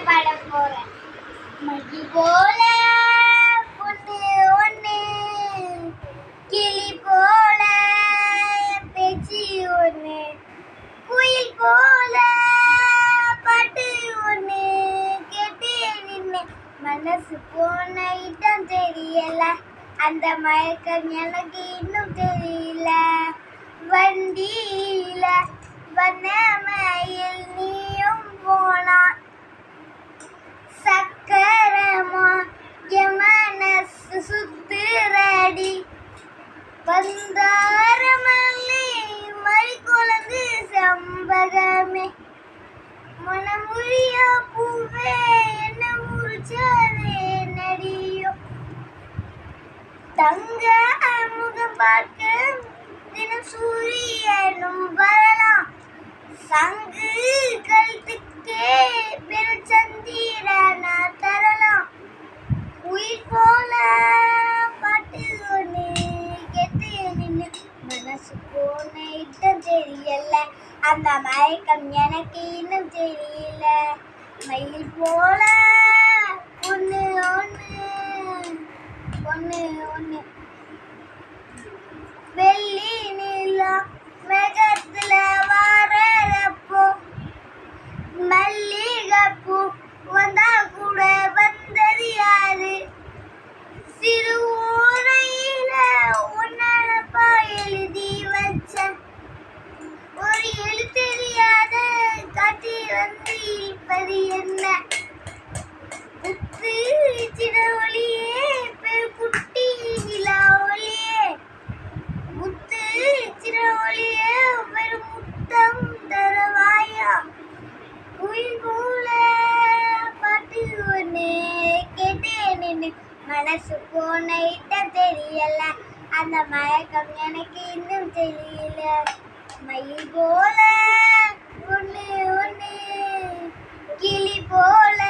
பாட போறேன். மதி போல பொண்ணு ஒண்ணு, கிளி போல பேச்சு ஒண்ணு, குயில் போல பாட்டு ஒண்ணு கேட்டு நின்று மனசு போன இடம் தெரியல, அந்த மயக்கம் எனக்கு இன்னும் தெரியல. வண்டியில வண்ணமயில் நீயும் போனா, சக்கரமா என் மனசு சுத்துறடி. வந்தாரமல்லி மழை குழந்து செம்பகமே, மனமுறியா பூவே என்ன முறிச்சாரே நடியோ. தங்க முகம் பார்க்க தினம் சூரியனும் வரலாம், சங்கு கழுத்துக்கே பெரும் சந்திரனா தரலாம். உயிர் போல பாட்டு ஒண்ணு கேட்டு நின்று மனசு போன இடம் தெரியல, அந்த மயக்கம் எனக்கு இன்னும் தெரியல. மயில் போல ஒண்ணு ஒண்ணு ஒண்ணு ஒண்ணு, வெள்ளி நிலா மேகத்துல வாரப்போ, மல்லிகைப்பூ வந்தா கூட வந்தது யாரு. சிறு ஓரையில ஒன்னப்பா எழுதி வச்ச, ஒரு எழுத்தெரியாத காட்டி வந்து இருப்பது என்ன. முத்து சின்ன ஒளியே பெரு குட்டி நிலா ஒளியே, முத்து சின்ன ஒளியே பெரு முத்தம் தரவாயா. உயிர் போல பாட்டு ஒண்ணு கேட்டு நின்று மனசு போன இடம் தெரியல, அந்த மயக்கம் எனக்கு இன்னும் தெரியல. மயில் போல ஒண்ணு ஒண்ணு, கிளி போல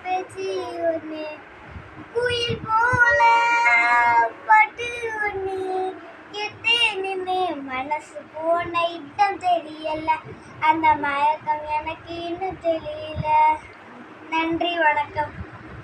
பேச்சு ஒண்ணு, குயில் போல பாட்டு ஒண்ணு கேட்டு நின்று மனசு போன இடம் தெரியல, அந்த மயக்கம் எனக்கு இன்னும் தெரியல. நன்றி, வணக்கம்.